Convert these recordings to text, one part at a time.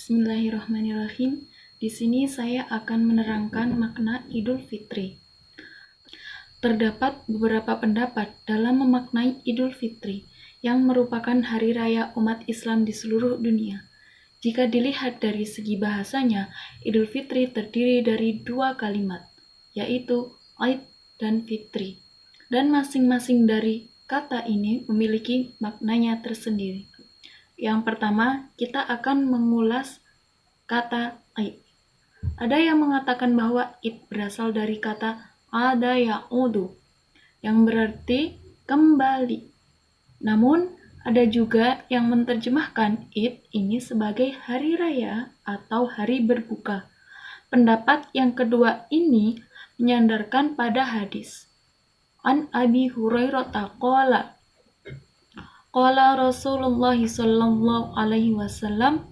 Bismillahirrahmanirrahim. Di sini saya akan menerangkan makna Idul Fitri. Terdapat beberapa pendapat dalam memaknai Idul Fitri, yang merupakan hari raya umat Islam di seluruh dunia. Jika dilihat dari segi bahasanya, Idul Fitri terdiri dari dua kalimat, yaitu Aid dan Fitri. Dan masing-masing dari kata ini memiliki maknanya tersendiri. Yang pertama, kita akan mengulas kata Aid. Ada yang mengatakan bahwa Id berasal dari kata ada ya'udu, yang berarti kembali. Namun, ada juga yang menerjemahkan Id ini sebagai hari raya atau hari berbuka. Pendapat yang kedua ini menyandarkan pada hadis. An Abi Hurairah qala Rasulullah sallallahu alaihi wasallam,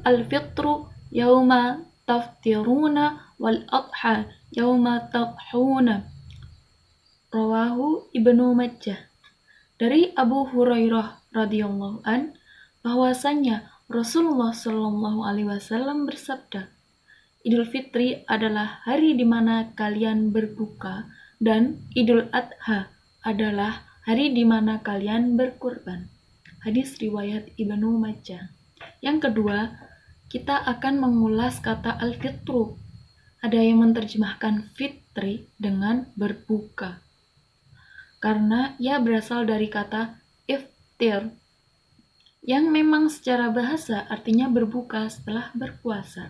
al-fitru yauma taftiruna wal adha yauma tadhuna. Rawahu Ibnu Majah. Dari Abu Hurairah radhiyallahu an, bahwasannya Rasulullah sallallahu alaihi wasallam bersabda, Idul Fitri adalah hari di mana kalian berbuka dan Idul Adha adalah hari di mana kalian berkurban. Hadis riwayat Ibnu Majah. Yang kedua, kita akan mengulas kata al-fitru. Ada yang menerjemahkan fitri dengan berbuka, karena ia berasal dari kata iftir, yang memang secara bahasa artinya berbuka setelah berpuasa.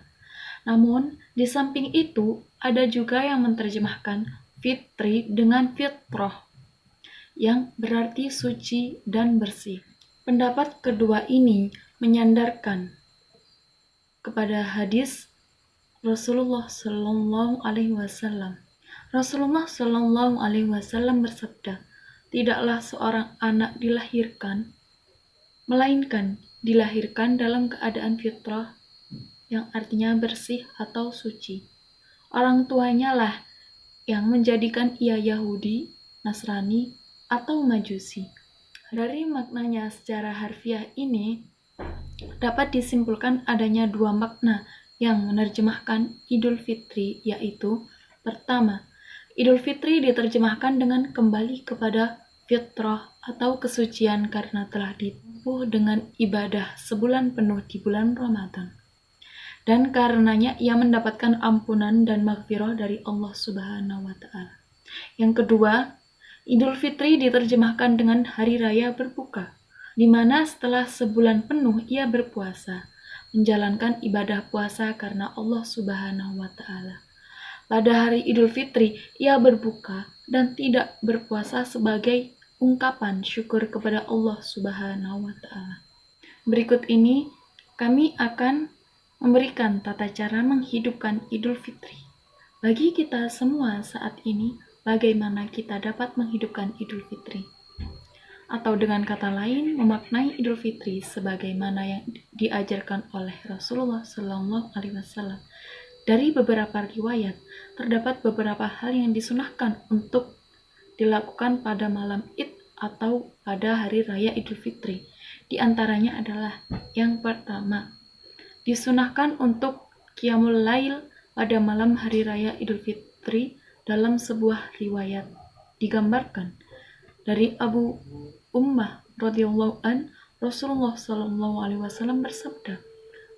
Namun, di samping itu, ada juga yang menerjemahkan fitri dengan fitrah, yang berarti suci dan bersih. Pendapat kedua ini menyandarkan kepada hadis Rasulullah Sallallahu Alaihi Wasallam. Rasulullah Sallallahu Alaihi Wasallam bersabda, tidaklah seorang anak dilahirkan, melainkan dilahirkan dalam keadaan fitrah, yang artinya bersih atau suci. Orang tuanya lah yang menjadikan ia Yahudi, Nasrani, atau Majusi. Dari maknanya secara harfiah ini, dapat disimpulkan adanya dua makna yang menerjemahkan Idul Fitri, yaitu pertama, Idul Fitri diterjemahkan dengan kembali kepada fitrah atau kesucian karena telah ditempuh dengan ibadah sebulan penuh di bulan Ramadan. Dan karenanya ia mendapatkan ampunan dan maghfirah dari Allah Subhanahu wa Ta'ala. Yang kedua, Idul Fitri diterjemahkan dengan hari raya berbuka, di mana setelah sebulan penuh ia berpuasa, menjalankan ibadah puasa karena Allah Subhanahu wa Ta'ala. Pada hari Idul Fitri, ia berbuka dan tidak berpuasa sebagai ungkapan syukur kepada Allah Subhanahu wa Ta'ala. Berikut ini, kami akan memberikan tata cara menghidupkan Idul Fitri. Bagi kita semua saat ini, bagaimana kita dapat menghidupkan Idul Fitri? Atau dengan kata lain, memaknai Idul Fitri sebagaimana yang diajarkan oleh Rasulullah Sallallahu Alaihi Wasallam. Dari beberapa riwayat, terdapat beberapa hal yang disunahkan untuk dilakukan pada malam Id atau pada hari raya Idul Fitri. Di antaranya adalah yang pertama, disunahkan untuk Qiyamul Lail pada malam hari raya Idul Fitri. Dalam sebuah riwayat digambarkan dari Abu Ummah radhiyallahu an, Rasulullah sallallahu alaihi wasallam bersabda,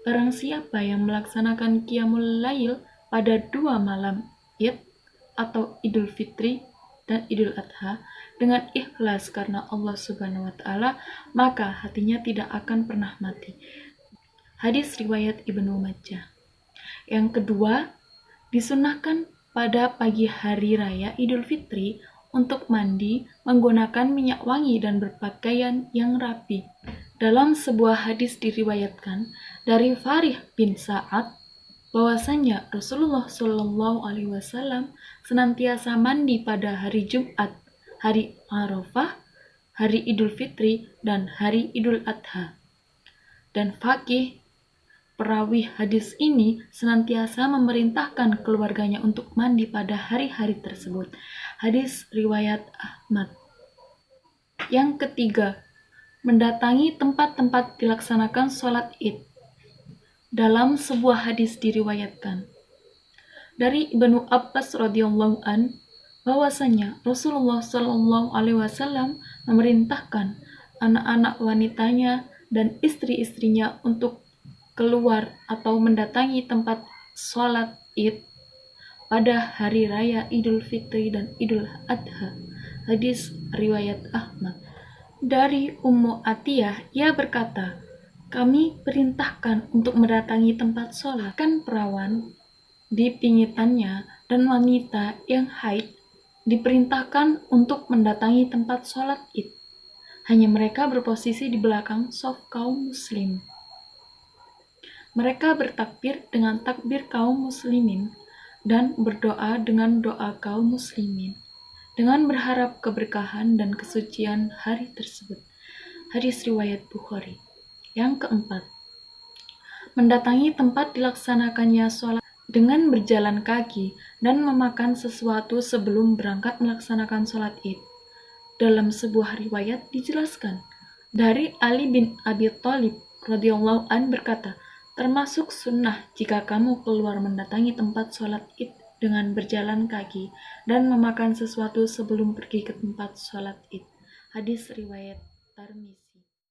barang siapa yang melaksanakan Qiyamul Lail pada dua malam Id atau Idul Fitri dan Idul Adha dengan ikhlas karena Allah Subhanahu wa Ta'ala, maka hatinya tidak akan pernah mati. Hadis riwayat Ibnu Majah. Yang kedua, disunahkan pada pagi hari raya Idul Fitri untuk mandi menggunakan minyak wangi dan berpakaian yang rapi. Dalam sebuah hadis diriwayatkan dari Farih bin Sa'ad bahwasanya Rasulullah Shallallahu Alaihi Wasallam senantiasa mandi pada hari Jumat, hari Arafah, hari Idul Fitri, dan hari Idul Adha. Dan Faqih perawi hadis ini senantiasa memerintahkan keluarganya untuk mandi pada hari-hari tersebut. Hadis riwayat Ahmad. Yang ketiga, mendatangi tempat-tempat dilaksanakan sholat Id. Dalam sebuah hadis diriwayatkan dari Ibnu Abbas radhiyallahu an bahwasanya Rasulullah Shallallahu alaihi wasallam memerintahkan anak-anak wanitanya dan istri-istrinya untuk keluar atau mendatangi tempat sholat Id pada hari raya Idul Fitri dan Idul Adha. Hadis riwayat Ahmad. Dari Ummu Atiyah, ia berkata, kami perintahkan untuk mendatangi tempat sholat. Kan perawan dipingitannya dan wanita yang haid diperintahkan untuk mendatangi tempat sholat Id. Hanya mereka berposisi di belakang shaf kaum muslim. Mereka bertakbir dengan takbir kaum muslimin dan berdoa dengan doa kaum muslimin dengan berharap keberkahan dan kesucian hari tersebut. Hadis riwayat Bukhari. Yang keempat, mendatangi tempat dilaksanakannya sholat dengan berjalan kaki dan memakan sesuatu sebelum berangkat melaksanakan sholat Id. Dalam sebuah riwayat dijelaskan dari Ali bin Abi Thalib radhiyallahu an berkata, termasuk sunnah jika kamu keluar mendatangi tempat sholat Id dengan berjalan kaki dan memakan sesuatu sebelum pergi ke tempat sholat Id. Hadis riwayat Tirmidzi.